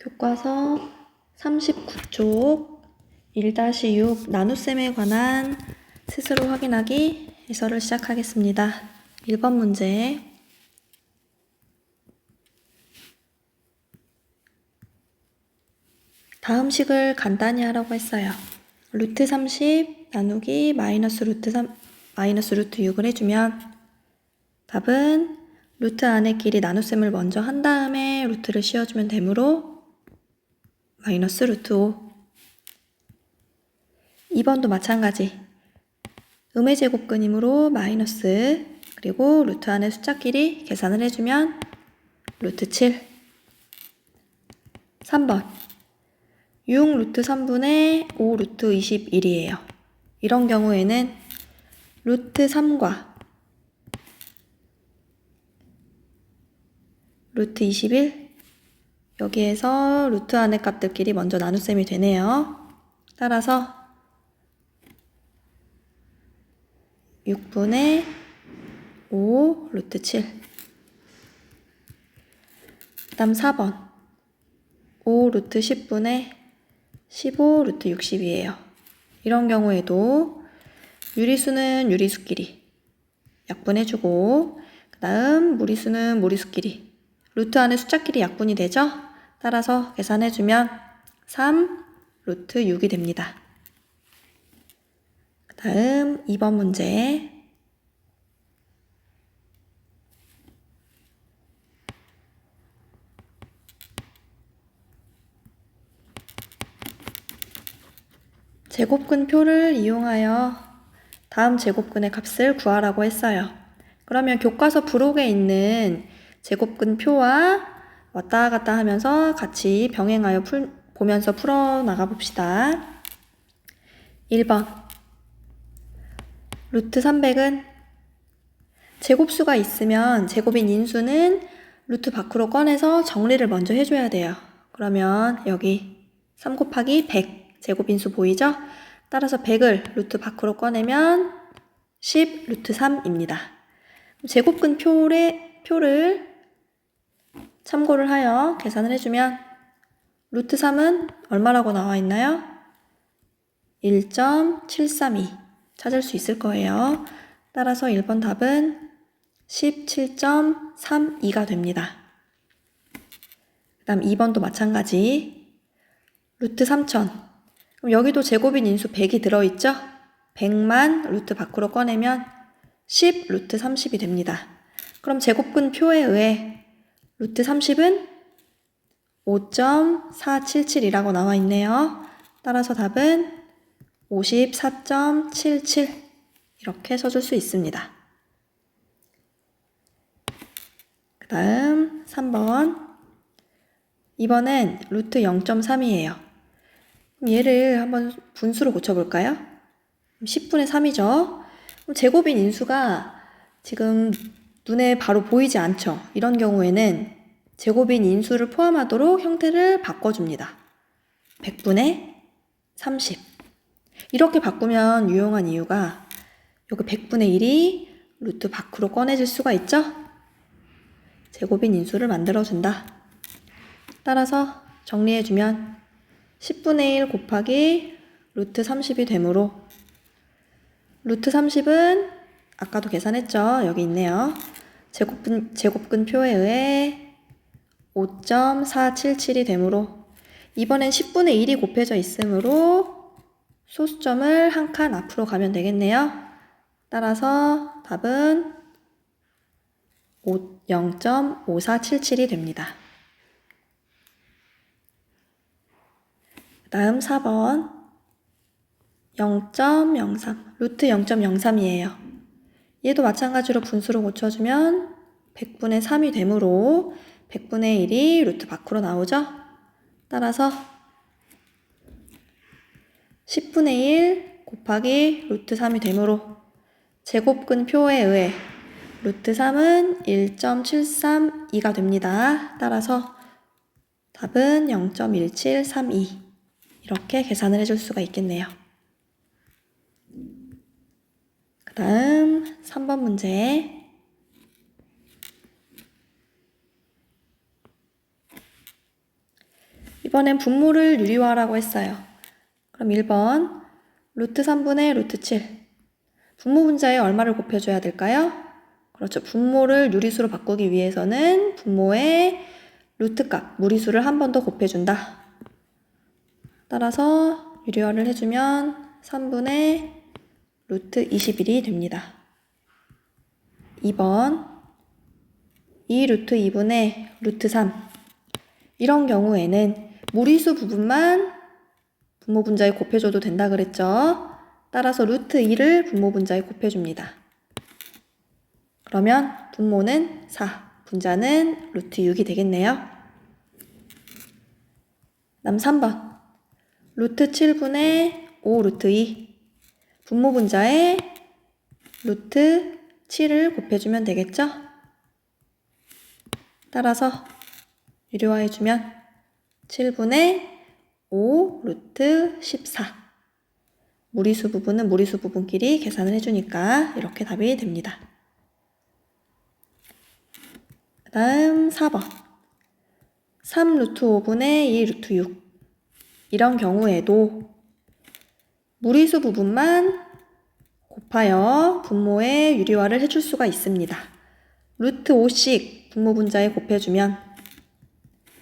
교과서 39쪽 1-6 나눗셈에 관한 스스로 확인하기 해설을 시작하겠습니다. 1번 문제. 다음 식을 간단히 하라고 했어요. 루트 30 나누기 마이너스 루트 6을 해주면 답은 루트 안의 길이 나눗셈을 먼저 한 다음에 루트를 씌워주면 되므로 마이너스 루트 5. 2번도 마찬가지. 음의 제곱근이므로 마이너스, 그리고 루트 안의 숫자끼리 계산을 해주면 루트 7. 3번 6 루트 3분의 5 루트 21이에요. 이런 경우에는 루트 3과 루트 21, 여기에서 루트 안의 값들끼리 먼저 나눗셈이 되네요. 따라서 6분의 5 루트 7. 그 다음 4번 5 루트 10분의 15 루트 60이에요. 이런 경우에도 유리수는 유리수끼리 약분해주고, 그 다음 무리수는 무리수끼리 루트 안의 숫자끼리 약분이 되죠? 따라서 계산해주면 3 루트 6이 됩니다. 그 다음 2번 문제. 제곱근표를 이용하여 다음 제곱근의 값을 구하라고 했어요. 그러면 교과서 부록에 있는 제곱근표와 왔다 갔다 하면서 같이 병행하여 보면서 풀어나가 봅시다. 1번 루트 300은 제곱수가 있으면 제곱인 인수는 루트 밖으로 꺼내서 정리를 먼저 해줘야 돼요. 그러면 여기 3 곱하기 100 제곱인수 보이죠? 따라서 100을 루트 밖으로 꺼내면 10 루트 3입니다. 제곱근 표를 참고를 하여 계산을 해주면 루트 3은 얼마라고 나와 있나요? 1.732 찾을 수 있을 거예요. 따라서 1번 답은 17.32가 됩니다. 그 다음 2번도 마찬가지. 루트 3000. 그럼 여기도 제곱인 인수 100이 들어있죠? 100만 루트 밖으로 꺼내면 10 루트 30이 됩니다. 그럼 제곱근 표에 의해 루트 30은 5.477이라고 나와 있네요. 따라서 답은 54.77 이렇게 써줄 수 있습니다. 그 다음 3번. 이번엔 루트 0.3이에요. 얘를 한번 분수로 고쳐볼까요? 10분의 3이죠. 제곱인 인수가 지금 눈에 바로 보이지 않죠. 이런 경우에는 제곱인 인수를 포함하도록 형태를 바꿔줍니다. 100분의 30. 이렇게 바꾸면 유용한 이유가 여기 100분의 1이 루트 밖으로 꺼내질 수가 있죠. 제곱인 인수를 만들어준다. 따라서 정리해주면 10분의 1 곱하기 루트 30이 되므로 루트 30은 아까도 계산했죠. 여기 있네요. 제곱근 표에 의해 5.477이 되므로 이번엔 10분의 1이 곱해져 있으므로 소수점을 한 칸 앞으로 가면 되겠네요. 따라서 답은 0.5477이 됩니다. 다음 4번 0.03 루트 0.03이에요. 얘도 마찬가지로 분수로 고쳐주면 100분의 3이 되므로 100분의 1이 루트 밖으로 나오죠. 따라서 10분의 1 곱하기 루트 3이 되므로 제곱근 표에 의해 루트 3은 1.732가 됩니다. 따라서 답은 0.1732 이렇게 계산을 해줄 수가 있겠네요. 그 다음 3번 문제. 이번엔 분모를 유리화라고 했어요. 그럼 1번 루트 3분의 루트 7. 분모 분자에 얼마를 곱해줘야 될까요? 그렇죠. 분모를 유리수로 바꾸기 위해서는 분모의 루트값, 무리수를 한 번 더 곱해준다. 따라서 유리화를 해주면 3분의 루트 21이 됩니다. 2번 2 루트 2분의 루트 3. 이런 경우에는 무리수 부분만 분모 분자에 곱해줘도 된다 그랬죠? 따라서 루트 2를 분모 분자에 곱해줍니다. 그러면 분모는 4, 분자는 루트 6이 되겠네요. 다음 3번 루트 7분의 5 루트 2. 분모 분자에 루트 7을 곱해주면 되겠죠? 따라서 유리화해주면 7분의 5 루트 14. 무리수 부분은 무리수 부분끼리 계산을 해주니까 이렇게 답이 됩니다. 그 다음 4번 3 루트 5분의 2 루트 6. 이런 경우에도 무리수 부분만 곱하여 분모에 유리화를 해줄 수가 있습니다. 루트 5씩 분모 분자에 곱해주면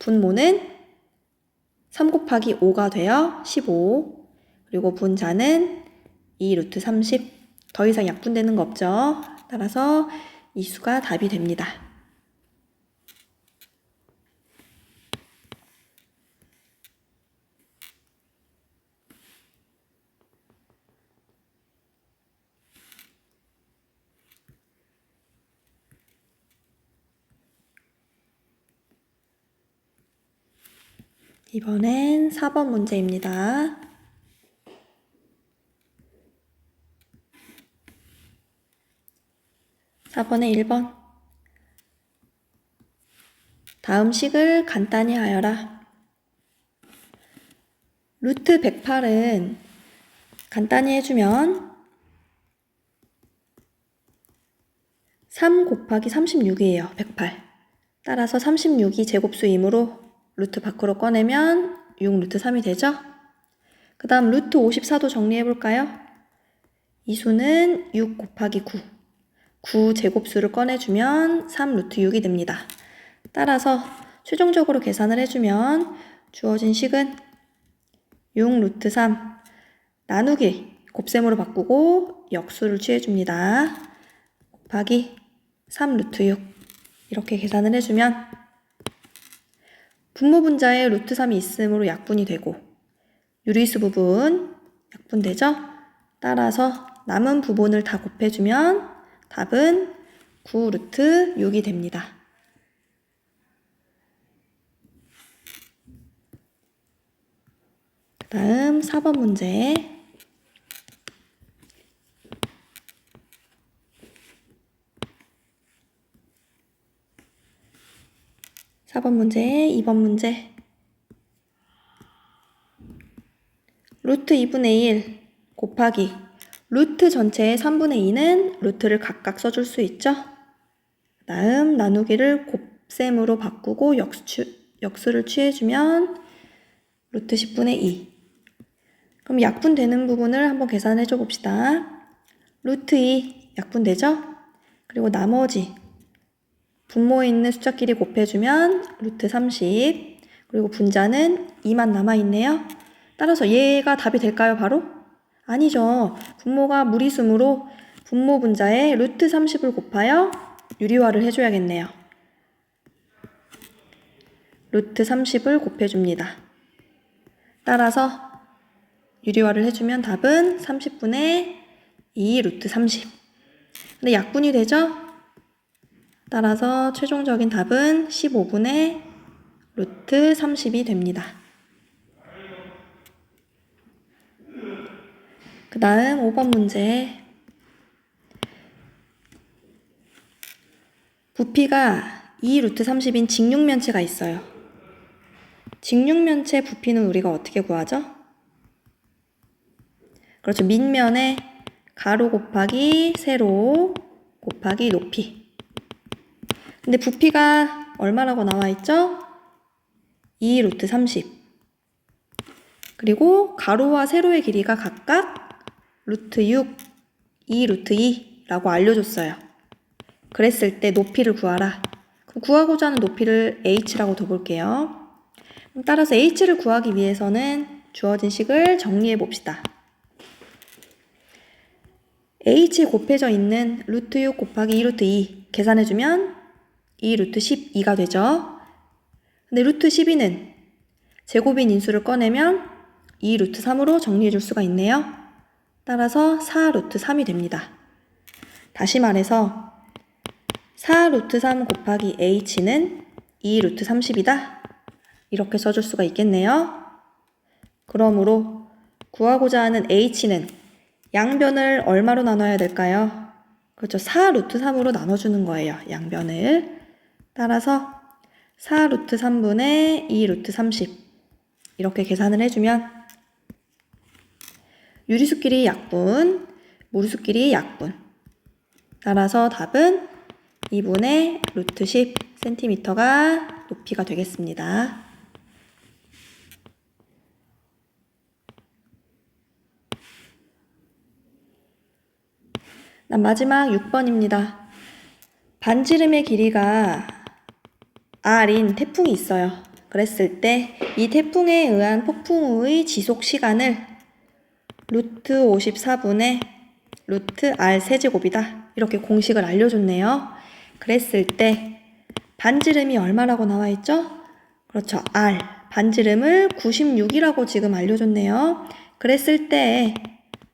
분모는 3 곱하기 5가 되어 15. 그리고 분자는 2 루트 30. 더 이상 약분되는 거 없죠? 따라서 이 수가 답이 됩니다. 이번엔 4번 문제입니다. 4번에 1번 다음 식을 간단히 하여라. 루트 108은 간단히 해주면 3 곱하기 36이에요. 108. 따라서 36이 제곱수이므로 루트 밖으로 꺼내면 6 루트 3이 되죠? 그 다음 루트 54도 정리해볼까요? 이 수는 6 곱하기 9. 9 제곱수를 꺼내주면 3 루트 6이 됩니다. 따라서 최종적으로 계산을 해주면 주어진 식은 6 루트 3 나누기 곱셈으로 바꾸고 역수를 취해줍니다. 곱하기 3 루트 6 이렇게 계산을 해주면 분모 분자에 루트 3이 있으므로 약분이 되고 유리수 부분 약분되죠? 따라서 남은 부분을 다 곱해주면 답은 9 루트 6이 됩니다. 그 다음 4번 문제. 4번 문제, 2번 문제. 루트 2분의 1 곱하기 루트 전체의 3분의 2는 루트를 각각 써줄 수 있죠? 다음 나누기를 곱셈으로 바꾸고 역수를 취해주면 루트 10분의 2. 그럼 약분되는 부분을 한번 계산해 줘 봅시다. 루트 2 약분되죠? 그리고 나머지 분모에 있는 숫자끼리 곱해주면 루트 30. 그리고 분자는 2만 남아있네요. 따라서 얘가 답이 될까요, 바로? 아니죠. 분모가 무리수므로 분모 분자에 루트 30을 곱하여 유리화를 해줘야겠네요. 루트 30을 곱해줍니다. 따라서 유리화를 해주면 답은 30분의 2 루트 30. 근데 약분이 되죠? 따라서 최종적인 답은 15분의 루트 30이 됩니다. 그 다음 5번 문제. 부피가 2 루트 30인 직육면체가 있어요. 직육면체 부피는 우리가 어떻게 구하죠? 그렇죠. 밑면에 가로 곱하기 세로 곱하기 높이. 근데 부피가 얼마라고 나와 있죠? 2 루트 30. 그리고 가로와 세로의 길이가 각각 루트 6, 2 루트 2라고 알려줬어요. 그랬을 때 높이를 구하라. 그럼 구하고자 하는 높이를 h라고 둬볼게요. 따라서 h를 구하기 위해서는 주어진 식을 정리해 봅시다. h 곱해져 있는 루트 6 곱하기 2 루트 2 계산해주면 2 루트 12가 되죠. 근데 루트 12는 제곱인 인수를 꺼내면 2 루트 3으로 정리해 줄 수가 있네요. 따라서 4 루트 3이 됩니다. 다시 말해서 4 루트 3 곱하기 h는 2 루트 30이다. 이렇게 써줄 수가 있겠네요. 그러므로 구하고자 하는 h는 양변을 얼마로 나눠야 될까요? 그렇죠. 4 루트 3으로 나눠주는 거예요. 양변을. 따라서 4 루트 3분의 2 루트 30 이렇게 계산을 해주면 유리수끼리 약분, 무리수끼리 약분. 따라서 답은 2분의 루트 10cm가 높이가 되겠습니다. 마지막 6번입니다. 반지름의 길이가 r인 태풍이 있어요. 그랬을 때 이 태풍에 의한 폭풍우의 지속 시간을 루트 54분의 루트 r 세제곱이다. 이렇게 공식을 알려줬네요. 그랬을 때 반지름이 얼마라고 나와 있죠? 그렇죠. r. 반지름을 96이라고 지금 알려줬네요. 그랬을 때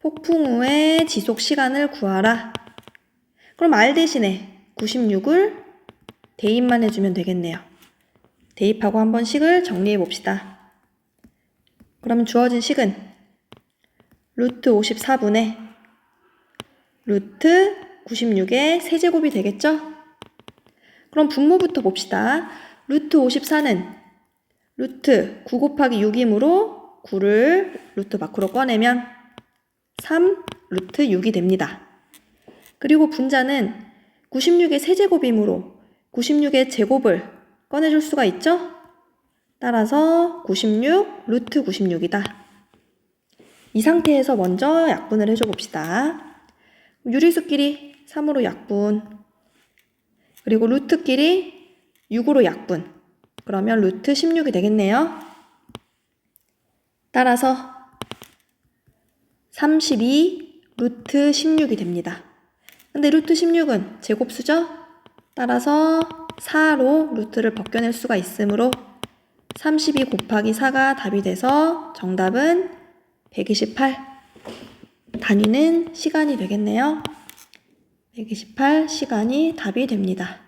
폭풍우의 지속 시간을 구하라. 그럼 r 대신에 96을 대입만 해주면 되겠네요. 대입하고 한번 식을 정리해 봅시다. 그러면 주어진 식은 루트 54분의 루트 96의 세제곱이 되겠죠? 그럼 분모부터 봅시다. 루트 54는 루트 9 곱하기 6이므로 9를 루트 밖으로 꺼내면 3 루트 6이 됩니다. 그리고 분자는 96의 세제곱이므로 96의 제곱을 꺼내줄 수가 있죠? 따라서 96 루트 96이다. 이 상태에서 먼저 약분을 해줘 봅시다. 유리수끼리 3으로 약분, 그리고 루트끼리 6으로 약분. 그러면 루트 16이 되겠네요. 따라서 32 루트 16이 됩니다. 근데 루트 16은 제곱수죠? 따라서 4로 루트를 벗겨낼 수가 있으므로 32 곱하기 4가 답이 돼서 정답은 128. 단위는 시간이 되겠네요. 128 시간이 답이 됩니다.